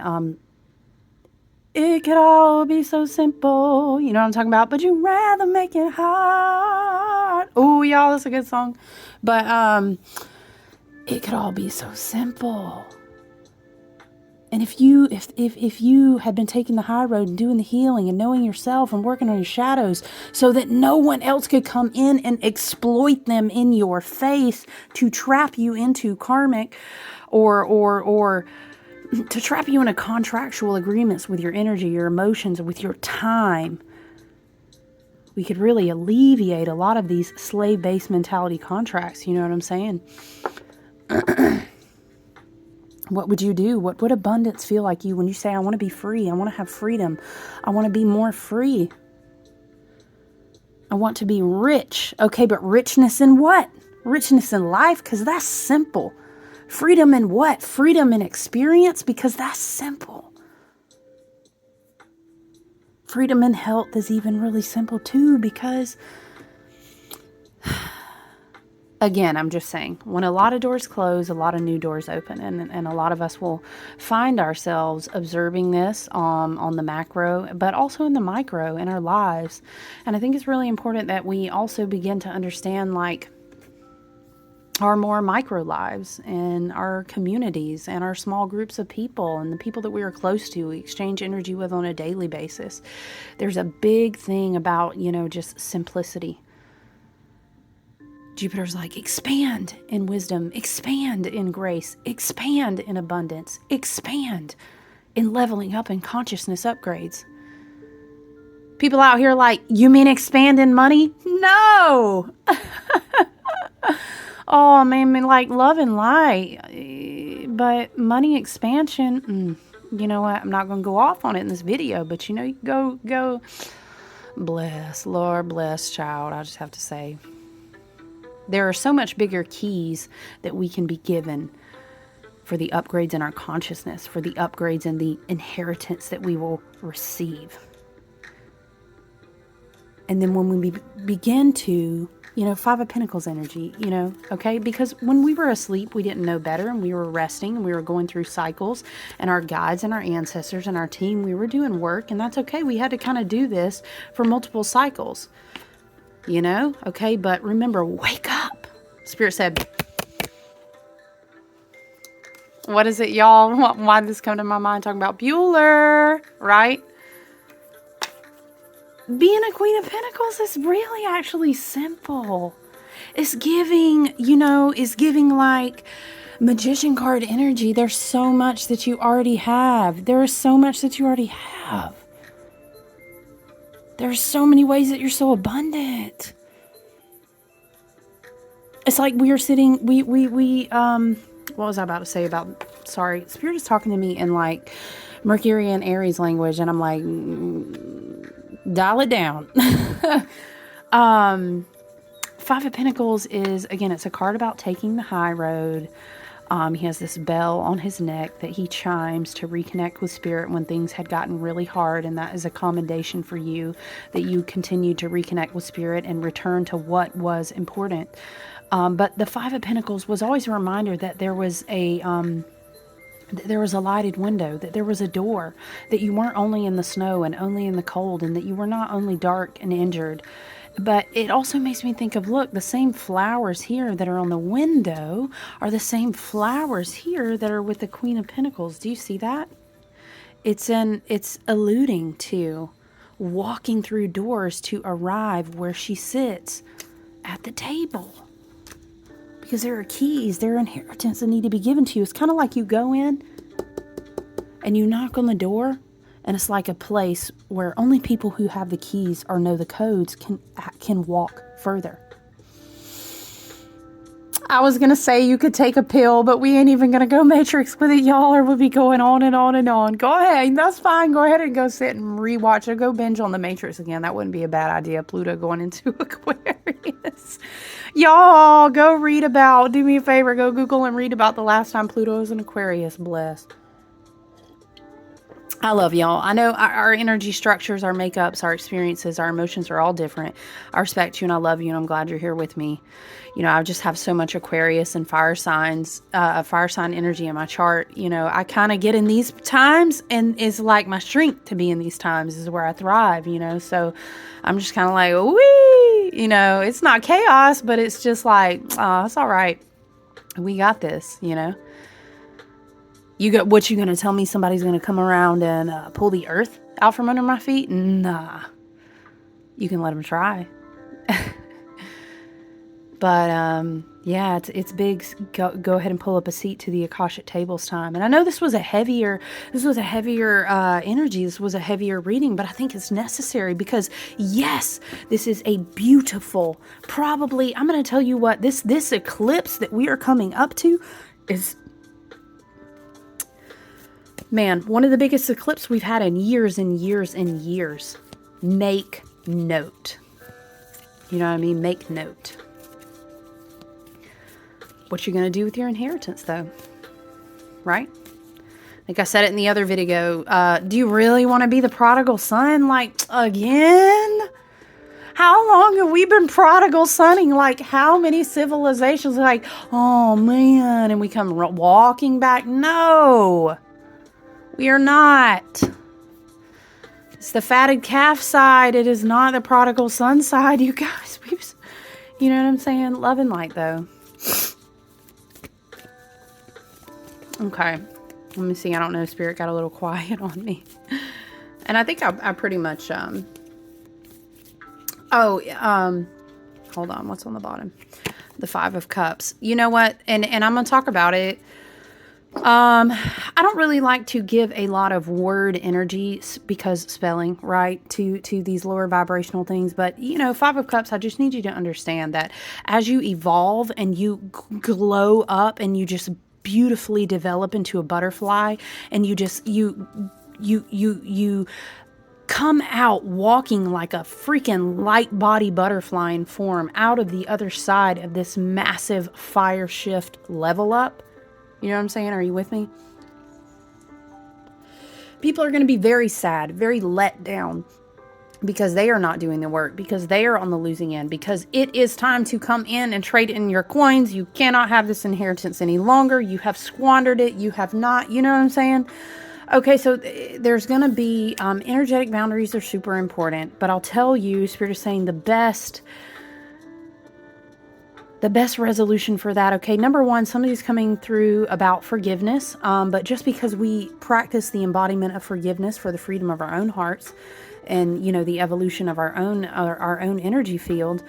It could all be so simple. You know what I'm talking about? But you'd rather make it hard. Oh, y'all, that's a good song. But it could all be so simple. And if you had been taking the high road and doing the healing and knowing yourself and working on your shadows so that no one else could come in and exploit them in your face to trap you into karmic or to trap you into contractual agreements with your energy, your emotions, with your time, we could really alleviate a lot of these slave-based mentality contracts. You know what I'm saying? What would you do? What would abundance feel like you when you say, I want to be free. I want to have freedom. I want to be more free. I want to be rich. Okay, but richness in what? Richness in life? Because that's simple. Freedom in what? Freedom in experience? Because that's simple. Freedom in health is even really simple too, because again, I'm just saying, when a lot of doors close, a lot of new doors open, and a lot of us will find ourselves observing this on the macro, but also in the micro in our lives. And I think it's really important that we also begin to understand, like, our more micro lives and our communities and our small groups of people and the people that we are close to, we exchange energy with on a daily basis. There's a big thing about, just simplicity. Jupiter's like, expand in wisdom, expand in grace, expand in abundance, expand in leveling up and consciousness upgrades. People out here like, you mean expand in money? No! Oh, man, like love and light. But money expansion, you know what? I'm not going to go off on it in this video, but you go, bless, Lord bless, child. I just have to say. There are so much bigger keys that we can be given for the upgrades in our consciousness, for the upgrades in the inheritance that we will receive. And then when we begin to, Five of Pentacles energy, okay? Because when we were asleep, we didn't know better, and we were resting, and we were going through cycles, and our guides and our ancestors and our team, we were doing work, and that's okay. We had to kind of do this for multiple cycles. Okay, but remember, wake up. Spirit said, what is it, y'all? Why did this come to my mind? Talking about Bueller, right? Being a Queen of Pentacles is really actually simple. It's giving, like Magician card energy. There's so much that you already have. There is so much that you already have. There's so many ways that you're so abundant. It's like we are sitting, what was I about to say sorry, Spirit is talking to me in like Mercury and Aries language, and I'm like, dial it down. Five of Pentacles is, again, it's a card about taking the high road. He has this bell on his neck that he chimes to reconnect with Spirit when things had gotten really hard, and that is a commendation for you, that you continued to reconnect with Spirit and return to what was important. But the Five of Pentacles was always a reminder that there was a lighted window, that there was a door, that you weren't only in the snow and only in the cold, and that you were not only dark and injured. But it also makes me think of, look, the same flowers here that are on the window are the same flowers here that are with the Queen of Pentacles. Do you see that? It's alluding to walking through doors to arrive where she sits at the table. Because there are keys, there are inheritance that need to be given to you. It's kind of like you go in and you knock on the door, and it's like a place where only people who have the keys or know the codes can walk further. I was going to say you could take a pill, but we ain't even going to go Matrix with it, y'all, or we'll be going on and on and on. Go ahead. That's fine. Go ahead and go sit and rewatch or go binge on the Matrix again. That wouldn't be a bad idea. Pluto going into Aquarius. Y'all, go read about, do me a favor, go Google and read about the last time Pluto was in Aquarius. Bless. I love y'all. I know our energy structures, our makeups, our experiences, our emotions are all different. I respect you and I love you and I'm glad you're here with me. You know, I just have so much Aquarius and fire sign energy in my chart. You know, I kind of get in these times and it's like my strength to be in these times is where I thrive, you know. So I'm just kind of like, wee, you know, it's not chaos, but it's just like, oh, it's all right. We got this, you know. What you gonna tell me somebody's gonna come around and pull the earth out from under my feet? Nah. You can let them try. But yeah, it's big. Go ahead and pull up a seat to the Akashic tables time. And I know this was a heavier energy. This was a heavier reading, but I think it's necessary because yes, this is a beautiful, probably, I'm gonna tell you what, this eclipse that we are coming up to is, man, one of the biggest eclipses we've had in years and years and years. Make note. You know what I mean? Make note. What you going to do with your inheritance, though? Right? Like I said it in the other video. Do you really want to be the prodigal son? Like, again? How long have we been prodigal sonning? Like, how many civilizations are like, oh, man, and we come walking back? No. We are not. It's the fatted calf side. It is not the prodigal son side, you guys. You know what I'm saying? Love and light, though. Okay. Let me see. I don't know. Spirit got a little quiet on me. And I think I pretty much, hold on. What's on the bottom? The 5 of Cups. You know what? And I'm going to talk about it. I don't really like to give a lot of word energy because spelling, right, to these lower vibrational things. But, you know, 5 of Cups, I just need you to understand that as you evolve and you glow up and you just beautifully develop into a butterfly and you come out walking like a freaking light body butterfly in form out of the other side of this massive fire shift level up. You know what I'm saying? Are you with me? People are going to be very sad, very let down because they are not doing the work, because they are on the losing end, because it is time to come in and trade in your coins. You cannot have this inheritance any longer. You have squandered it. You have not, you know what I'm saying? Okay, so there's going to be energetic boundaries are super important, but I'll tell you, Spirit is saying the best resolution for that. Okay, number one, somebody's coming through about forgiveness, but just because we practice the embodiment of forgiveness for the freedom of our own hearts and, you know, the evolution of our own energy field,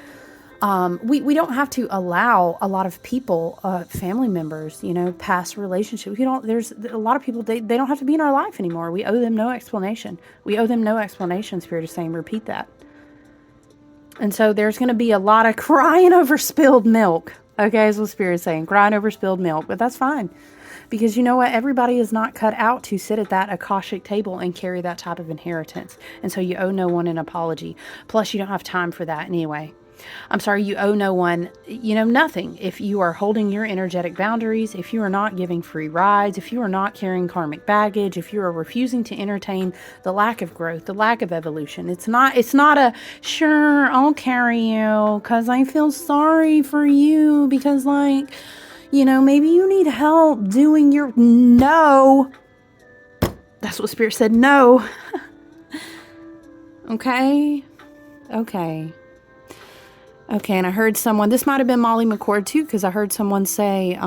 we don't have to allow a lot of people, family members, you know, past relationships. There's a lot of people, they don't have to be in our life anymore. We owe them no explanation. Spirit is saying, repeat that. And so there's going to be a lot of crying over spilled milk. Okay, is what Spirit's saying. Crying over spilled milk. But that's fine. Because you know what? Everybody is not cut out to sit at that Akashic table and carry that type of inheritance. And so you owe no one an apology. Plus, you don't have time for that anyway. I'm sorry, you owe no one, you know, nothing. If you are holding your energetic boundaries, if you are not giving free rides, if you are not carrying karmic baggage, if you are refusing to entertain the lack of growth, the lack of evolution, it's not a, sure, I'll carry you because I feel sorry for you because, like, you know, maybe you need help doing your, no. That's what Spirit said, no. Okay. Okay, and I heard someone, this might have been Molly McCord too, because I heard someone say,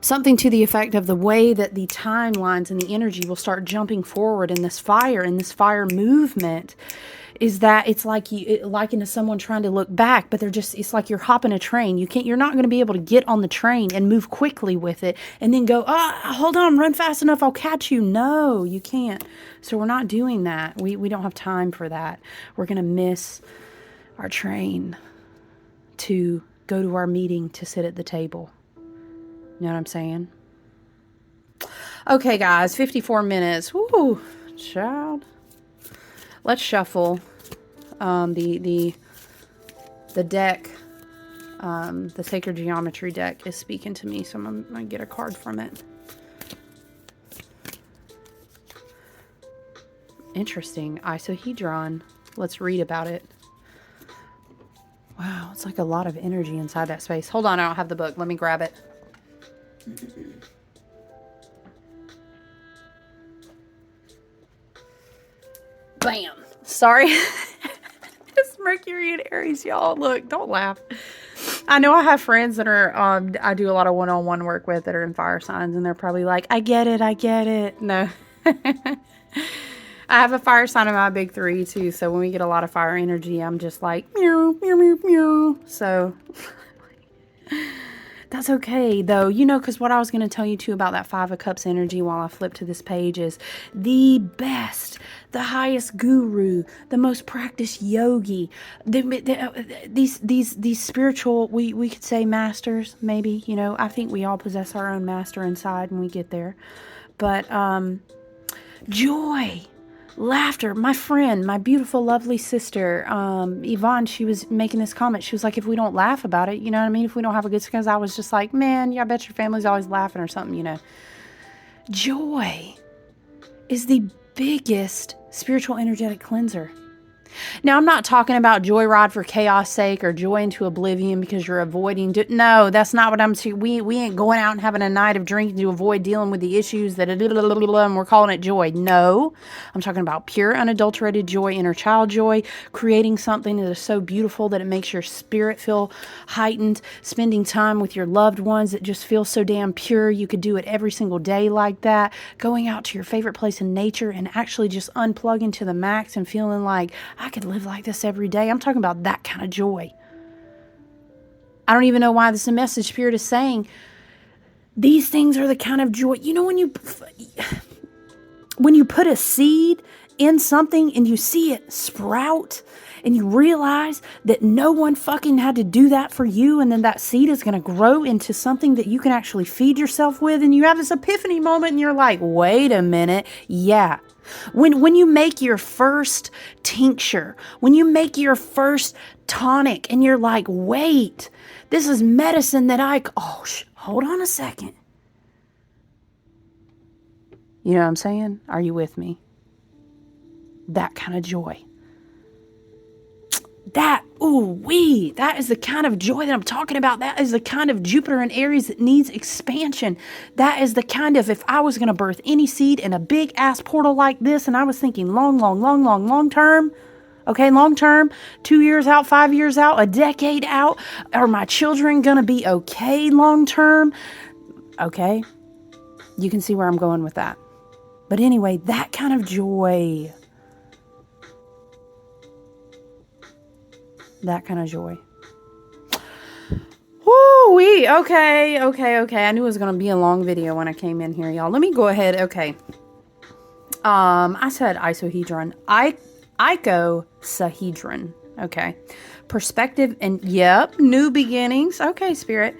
Something to the effect of the way that the timelines and the energy will start jumping forward in this fire movement, is that it's like you liken to someone trying to look back, but it's like you're hopping a train. You're not going to be able to get on the train and move quickly with it and then go, hold on, run fast enough, I'll catch you. No, you can't. So we're not doing that. We don't have time for that. We're going to miss our train to go to our meeting to sit at the table. You know what I'm saying? Okay, guys, 54 minutes. Woo, child. Let's shuffle the deck. The Sacred Geometry deck is speaking to me, so I'm going to get a card from it. Interesting. Isohedron. Let's read about it. Wow, it's like a lot of energy inside that space. Hold on, I don't have the book. Let me grab it. Bam. Sorry. It's Mercury and Aries, y'all. Look, don't laugh. I know I have friends that are, I do a lot of one-on-one work with that are in fire signs, and they're probably like, I get it. No. I have a fire sign in my big 3 too, so when we get a lot of fire energy, I'm just like, meow, meow, meow, meow. So that's okay, though, because what I was going to tell you, too, about that 5 of Cups energy while I flip to this page is the best, the highest guru, the most practiced yogi, these spiritual, we could say masters, maybe, I think we all possess our own master inside when we get there. But joy, laughter. My friend, my beautiful, lovely sister, Yvonne, she was making this comment. She was like, if we don't laugh about it, you know what I mean? If we don't have a good, because I was just like, man, yeah, I bet your family's always laughing or something, Joy is the biggest spiritual energetic cleanser. Now, I'm not talking about joyride for chaos sake or joy into oblivion because you're avoiding. No, that's not what I'm saying. We ain't going out and having a night of drinking to avoid dealing with the issues that and we're calling it joy. No, I'm talking about pure, unadulterated joy, inner child joy, creating something that is so beautiful that it makes your spirit feel heightened, spending time with your loved ones that just feels so damn pure. You could do it every single day like that, going out to your favorite place in nature and actually just unplugging to the max and feeling like, I could live like this every day. I'm talking about that kind of joy. I don't even know why this message spirit is saying these things are the kind of joy. When you put a seed in something and you see it sprout and you realize that no one fucking had to do that for you, and then that seed is going to grow into something that you can actually feed yourself with, and you have this epiphany moment and you're like, wait a minute, yeah. When you make your first tincture, when you make your first tonic and you're like, wait, this is medicine that hold on a second. You know what I'm saying? Are you with me? That kind of joy. That is the kind of joy that I'm talking about. That is the kind of Jupiter and Aries that needs expansion. That is the kind of, if I was going to birth any seed in a big ass portal like this, and I was thinking long term, okay, long term, 2 years out, 5 years out, a decade out, are my children going to be okay long term? Okay, you can see where I'm going with that. But anyway, that kind of joy. That kind of joy. Woo-wee. Okay. I knew it was going to be a long video when I came in here, y'all. Let me go ahead. Okay. I said isohedron. Icosahedron. Okay. Perspective and, yep, new beginnings. Okay, Spirit.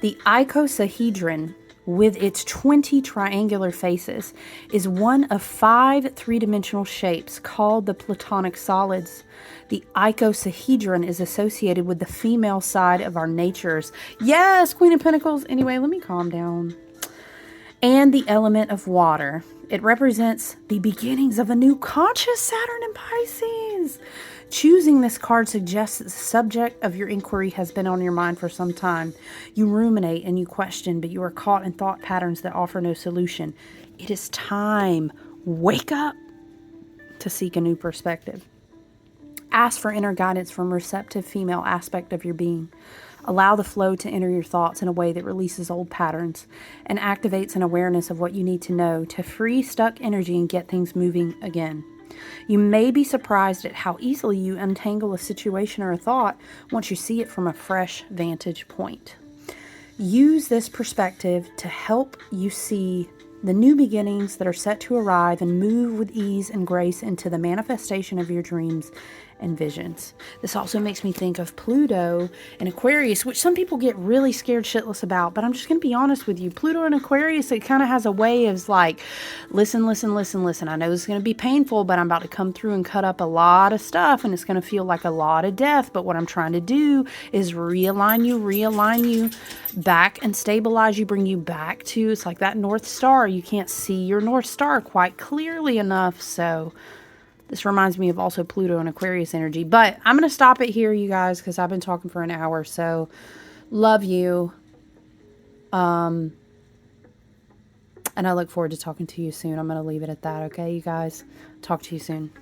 The icosahedron, with its 20 triangular faces, is one of 5 three-dimensional shapes called the Platonic solids. The icosahedron is associated with the female side of our natures. Yes, Queen of Pentacles. Anyway, let me calm down. And the element of water. It represents the beginnings of a new conscious Saturn in Pisces. Choosing this card suggests that the subject of your inquiry has been on your mind for some time. You ruminate and you question, but you are caught in thought patterns that offer no solution. It is time. Wake up to seek a new perspective. Ask for inner guidance from a receptive female aspect of your being. Allow the flow to enter your thoughts in a way that releases old patterns and activates an awareness of what you need to know to free stuck energy and get things moving again. You may be surprised at how easily you untangle a situation or a thought once you see it from a fresh vantage point. Use this perspective to help you see the new beginnings that are set to arrive and move with ease and grace into the manifestation of your dreams and visions. This also makes me think of Pluto and Aquarius, which some people get really scared shitless about, but I'm just going to be honest with you. Pluto and Aquarius, it kind of has a way of like, listen. I know this is going to be painful, but I'm about to come through and cut up a lot of stuff, and it's going to feel like a lot of death, but what I'm trying to do is realign you back and stabilize you, bring you back to, it's like that North Star. You can't see your North Star quite clearly enough, so this reminds me of also Pluto and Aquarius energy. But I'm going to stop it here, you guys, because I've been talking for an hour. So, love you. And I look forward to talking to you soon. I'm going to leave it at that, okay, you guys? Talk to you soon.